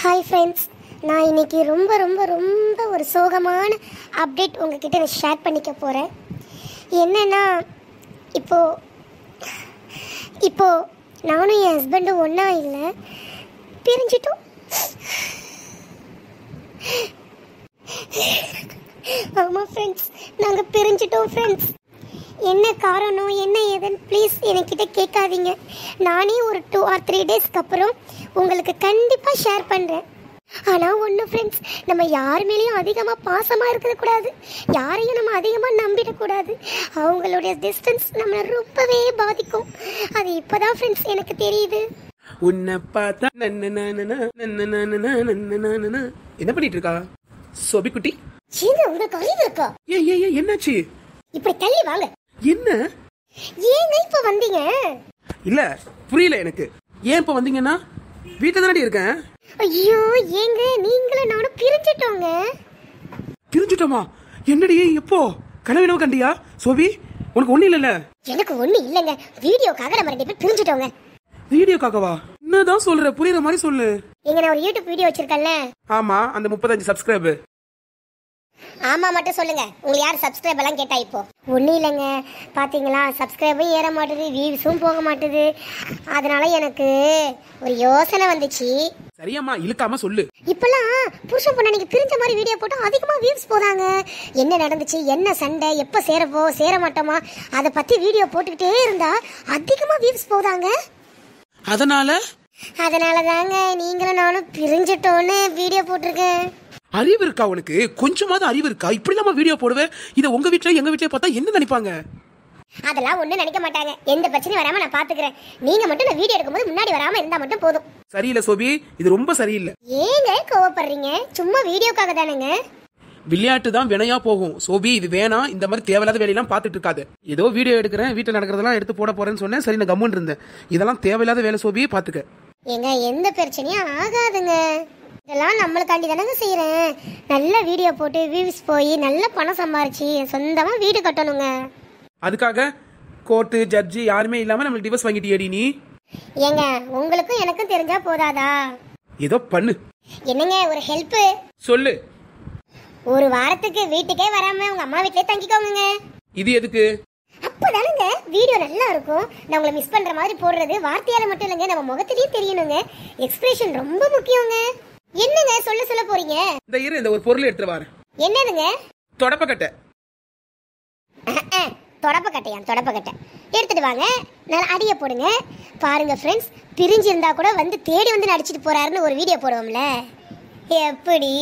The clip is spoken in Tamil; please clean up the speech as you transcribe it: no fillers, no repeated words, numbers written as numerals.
ஹாய் ஃப்ரெண்ட்ஸ், நான் இன்னைக்கு ரொம்ப ஒரு சோகமான அப்டேட் உங்ககிட்ட நான் ஷேர் பண்ணிக்க போகிறேன். என்னென்னா இப்போ நானும் என் ஹஸ்பண்டும் ஒன்றா இல்லை, பிரிஞ்சிட்டோம். ஆமாம் ஃப்ரெண்ட்ஸ், நாங்கள் பிரிஞ்சிட்டோம் ஃப்ரெண்ட்ஸ். என்ன காரணம் என்ன ஏதுன்னு ப்ளீஸ் என்கிட்ட கேட்காதீங்க. நானே ஒரு 2 or 3 டேஸ்க்கு அப்புறம் உங்களுக்கு கண்டிப்பாக ஷேர் பண்ணுறேன். ஆனால் ஒன்று ஃப்ரெண்ட்ஸ், நம்ம யார் மேலேயும் அதிகமாக பாசமாக இருக்கக்கூடாது, யாரையும் நம்ம அதிகமாக நம்பிடக்கூடாது. அவங்களுடைய டிஸ்டன்ஸ் நம்மளை ரொம்பவே பாதிக்கும். அது இப்போதான் ஃப்ரெண்ட்ஸ் எனக்கு தெரியுது. உன்னை பார்த்தா என்ன பண்ணிட்டு இருக்கா சோபி குட்டி? உங்களுக்கு அறிவு இருக்கா? என்னாச்சு? இப்படி தள்ளி வாங்க. என்ன ஏங்க இப்ப வந்தீங்க? இல்ல புரியல எனக்கு. ஏன் இப்ப வந்தீங்கன்னா? வீட்டுல தானடி இருக்கேன். ஐயோ ஏங்க, நீங்களும் நானும் பிரிஞ்சிட்டோங்க. பிரிஞ்சிட்டோமா? என்னடி எப்போ? கனவினோ கண்டியா சோபி? உனக்கு ஒண்ணு இல்லல? எனக்கு ஒண்ணு இல்லங்க. வீடியோக்காக நம்ம 2 பேரும் பிரிஞ்சிட்டோங்க. வீடியோக்காகவா? என்னதான் சொல்ற? புரியுற மாதிரி சொல்லு. எங்க நான் ஒரு யூடியூப் வீடியோ வச்சிருக்கேன்ல. ஆமா, அந்த 35 சப்ஸ்கிரைபர். ஆமா மட்டும் சொல்லுங்க. உங்களுக்கு யார் சப்ஸ்கிரைப் எல்லாம் கேட்டா? இப்போ ஒன்றும் இல்லைங்க, பார்த்தீங்களா, சப்ஸ்கிரைபும் ஏற மாட்டுது, வியூஸும் போக மாட்டுது. அதனால எனக்கு ஒரு யோசனை வந்துச்சு. சரியாம்மா, இழுக்காம சொல்லு. இப்பெல்லாம் புருஷன் பொண்ணு பிரிஞ்ச மாதிரி வீடியோ போட்டா அதிகமாக வியூஸ் போதாங்க. என்ன நடந்துச்சு, என்ன சண்டை, எப்போ சேர மாட்டோமா, அதை பற்றி வீடியோ போட்டுக்கிட்டே இருந்தா அதிகமாக வியூஸ் போதாங்க. அதனால தாங்க நீங்களும் நானும் பிரிஞ்சிட்டோன்னு வீடியோ போட்டிருக்கேன். அறிவு இருக்கா உனக்கு? கொஞ்சமாவது அறிவு இருக்கா? இப்படி இல்லாம வீடியோ போடுவேன். இதை உங்க வீட்டுல எங்க வீட்டுல பார்த்தா என்ன நினைப்பாங்க? அதெல்லாம் ஒண்ணும் நினைக்க மாட்டாங்க. எந்த பிரச்சனையும் வராம நான் பாத்துக்கிறேன். நீங்க மட்டும் நான் வீடியோ எடுக்கும்போது முன்னாடி வராம இருந்தா மட்டும் போதும். சரியில்லை சோபி, இது ரொம்ப சரியில்லை. ஏங்க கோவப்படுறீங்க? சும்மா வீடியோக்காக தானேங்க. விளையாட்டு தான் வினையா போகும் சோபி, இது வேணாம். இந்த மாதிரி தேவையில்லாத வேலையெல்லாம் பார்த்துட்டு இருக்காது. ஏதோ வீடியோ எடுக்கிறேன், வீட்டில் நடக்கிறதெல்லாம் எடுத்து போட போறேன்னு சொன்னேன். சரி, நான் கம்முன்னு இருந்தேன். இதெல்லாம் தேவையில்லாத வேலை சோபி, பாத்துக்க. ஏங்க எந்த பிரச்சனையும் ஆகாதுங்க. இதெல்லாம் நம்மளுக்காண்டி தானங்க செய்யறேன். நல்ல வீடியோ போட்டு வியூஸ் போய் நல்ல பணம் சம்பாரிச்சு சொந்தமா வீடு கட்டணுங்க. அதுக்காக கோர்ட்டு ஜட்ஜி யாருமே இல்லாம நம்மளுக்கு டிவோர்ஸ் வாங்கிட்டியடி நீ? ஏங்க உங்களுக்கும் எனக்கும் தெரிஞ்சா போதாதா? ஏதோ பண்ணு. என்னங்க ஒரு ஹெல்ப் சொல்லு. ஒரு வாரத்துக்கு வீட்டுக்கே வராம உங்க அம்மா வீட்லயே தங்கிக்கோங்க. இது எதுக்கு? அப்பதானுங்க வீடியோ நல்லா இருக்கும். நான் உங்களை மிஸ் பண்ற மாதிரி போடுறது வார்த்தையால மட்டும் இல்லைங்க, நம்ம முகத்திலேயே தெரியணுங்க. எக்ஸ்பிரஷன் ரொம்ப முக்கியங்க. என்னங்க சொல்ல போறீங்க? இந்த ஒரு பொருள் எடுத்து வாரு. என்னதுங்க? தொடப்பக்கட்டை. தொடப்பக்கட்டை எடுத்துட்டு வாங்க. நல்லா அடிய போடுங்க. பாருங்க ஃப்ரெண்ட்ஸ், பிரிஞ்சு இருந்தா கூட வந்து தேடி வந்து அடிச்சிட்டு போறாருன்னு ஒரு வீடியோ போடுவோம்ல, எப்படி?